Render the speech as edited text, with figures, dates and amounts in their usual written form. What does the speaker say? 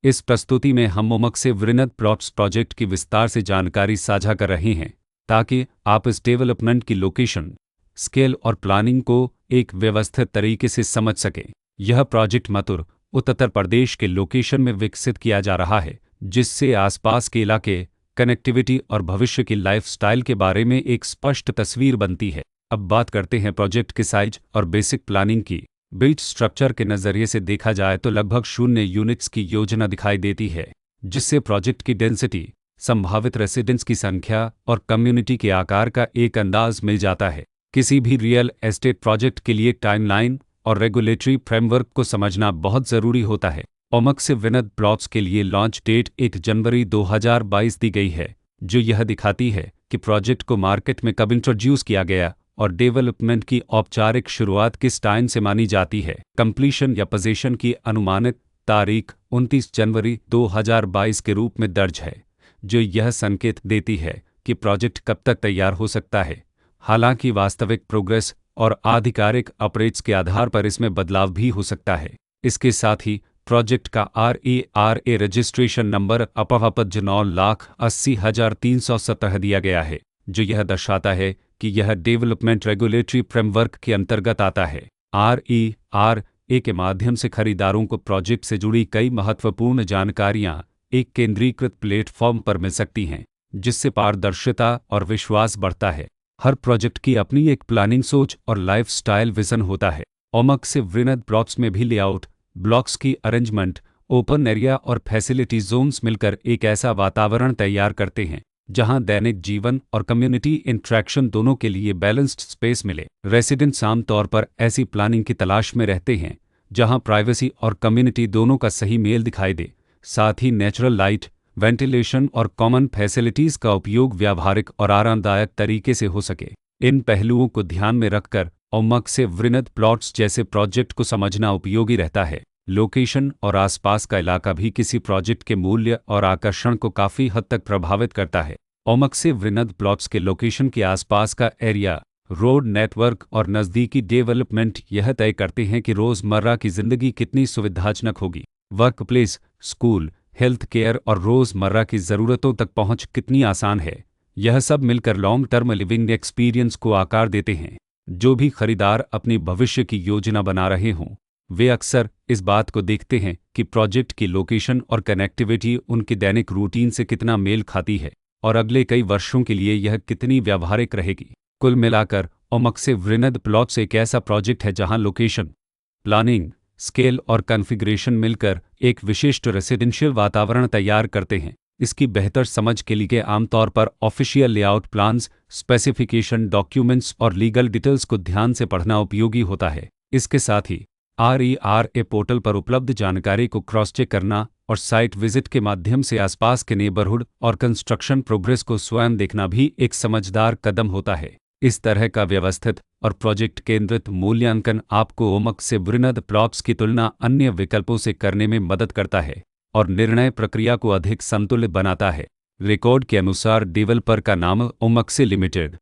इस प्रस्तुति में हम ओमक्से वृहद प्लॉट्स प्रोजेक्ट की विस्तार से जानकारी साझा कर रहे हैं ताकि आप इस डेवलपमेंट की लोकेशन, स्केल और प्लानिंग को एक व्यवस्थित तरीके से समझ सकें। यह प्रोजेक्ट मथुर, उत्तर प्रदेश के लोकेशन में विकसित किया जा रहा है, जिससे आसपास के इलाके, कनेक्टिविटी और भविष्य की लाइफस्टाइल के बारे में एक स्पष्ट तस्वीर बनती है। अब बात करते हैं प्रोजेक्ट के साइज और बेसिक प्लानिंग की। बिल्ट स्ट्रक्चर के नज़रिए से देखा जाए तो लगभग 0 यूनिट्स की योजना दिखाई देती है, जिससे प्रोजेक्ट की डेंसिटी, संभावित रेसिडेंट्स की संख्या और कम्युनिटी के आकार का एक अंदाज मिल जाता है। किसी भी रियल एस्टेट प्रोजेक्ट के लिए टाइमलाइन और रेगुलेटरी फ्रेमवर्क को समझना बहुत ज़रूरी होता है। ओमक्से वृहद प्लॉट्स के लिए लॉन्च डेट 1 जनवरी 2022 दी गई है, जो यह दिखाती है कि प्रोजेक्ट को मार्केट में कब इंट्रोड्यूस किया गया और डेवलपमेंट की औपचारिक शुरुआत किस टाइम से मानी जाती है। कंप्लीशन या पोजीशन की अनुमानित तारीख 29 जनवरी 2022 के रूप में दर्ज है, जो यह संकेत देती है कि प्रोजेक्ट कब तक तैयार हो सकता है। हालांकि वास्तविक प्रोग्रेस और आधिकारिक अपडेट्स के आधार पर इसमें बदलाव भी हो सकता है। इसके साथ ही प्रोजेक्ट का RERA रजिस्ट्रेशन नंबर अपवापज 9,80,317 दिया गया है, जो यह दर्शाता है कि यह डेवलपमेंट रेगुलेटरी फ्रेमवर्क के अंतर्गत आता है। RERA के माध्यम से खरीदारों को प्रोजेक्ट से जुड़ी कई महत्वपूर्ण जानकारियां एक केंद्रीकृत प्लेटफॉर्म पर मिल सकती हैं, जिससे पारदर्शिता और विश्वास बढ़ता है। हर प्रोजेक्ट की अपनी एक प्लानिंग सोच और लाइफस्टाइल विजन होता है। ओमक्से वृहद प्लॉट्स में भी लेआउट, ब्लॉक्स की अरेंजमेंट, ओपन एरिया और फैसिलिटी जोन्स मिलकर एक ऐसा वातावरण तैयार करते हैं जहां दैनिक जीवन और कम्युनिटी इंटरेक्शन दोनों के लिए बैलेंस्ड स्पेस मिले। रेसिडेंट्स आमतौर पर ऐसी प्लानिंग की तलाश में रहते हैं जहां प्राइवेसी और कम्युनिटी दोनों का सही मेल दिखाई दे, साथ ही नेचुरल लाइट, वेंटिलेशन और कॉमन फैसिलिटीज़ का उपयोग व्यावहारिक और आरामदायक तरीके से हो सके। इन पहलुओं को ध्यान में रखकर ओमक्से वृहद प्लॉट्स जैसे प्रोजेक्ट को समझना उपयोगी रहता है। लोकेशन और आसपास का इलाका भी किसी प्रोजेक्ट के मूल्य और आकर्षण को काफ़ी हद तक प्रभावित करता है। ओमक्से वृहद प्लॉट्स के लोकेशन के आसपास का एरिया, रोड नेटवर्क और नज़दीकी डेवलपमेंट यह तय करते हैं कि रोज़मर्रा की ज़िंदगी कितनी सुविधाजनक होगी। वर्कप्लेस, स्कूल, हेल्थ केयर और रोज़मर्रा की ज़रूरतों तक पहुंच कितनी आसान है। यह सब मिलकर लॉन्ग टर्म लिविंग एक्सपीरियंस को आकार देते हैं। जो भी खरीदार अपनी भविष्य की योजना बना रहे हों, वे अक्सर इस बात को देखते हैं कि प्रोजेक्ट की लोकेशन और कनेक्टिविटी उनके दैनिक रूटीन से कितना मेल खाती है और अगले कई वर्षों के लिए यह कितनी व्यावहारिक रहेगी। कुल मिलाकर ओमक्से वृहद प्लॉट्स एक ऐसा प्रोजेक्ट है जहां लोकेशन, प्लानिंग, स्केल और कॉन्फ़िगरेशन मिलकर एक विशिष्ट रेसिडेंशियल वातावरण तैयार करते हैं। इसकी बेहतर समझ के लिए आमतौर पर official layout plans, specification documents और लीगल डिटेल्स को ध्यान से पढ़ना उपयोगी होता है। इसके साथ ही RERA पोर्टल पर उपलब्ध जानकारी को क्रॉस चेक करना और साइट विजिट के माध्यम से आसपास के नेबरहुड और कंस्ट्रक्शन प्रोग्रेस को स्वयं देखना भी एक समझदार कदम होता है। इस तरह का व्यवस्थित और प्रोजेक्ट केंद्रित मूल्यांकन आपको ओमक्से वृहद प्लॉट्स की तुलना अन्य विकल्पों से करने में मदद करता है और निर्णय प्रक्रिया को अधिक संतुलित बनाता है। रिकॉर्ड के अनुसार डेवलपर का नाम ओमक्से लिमिटेड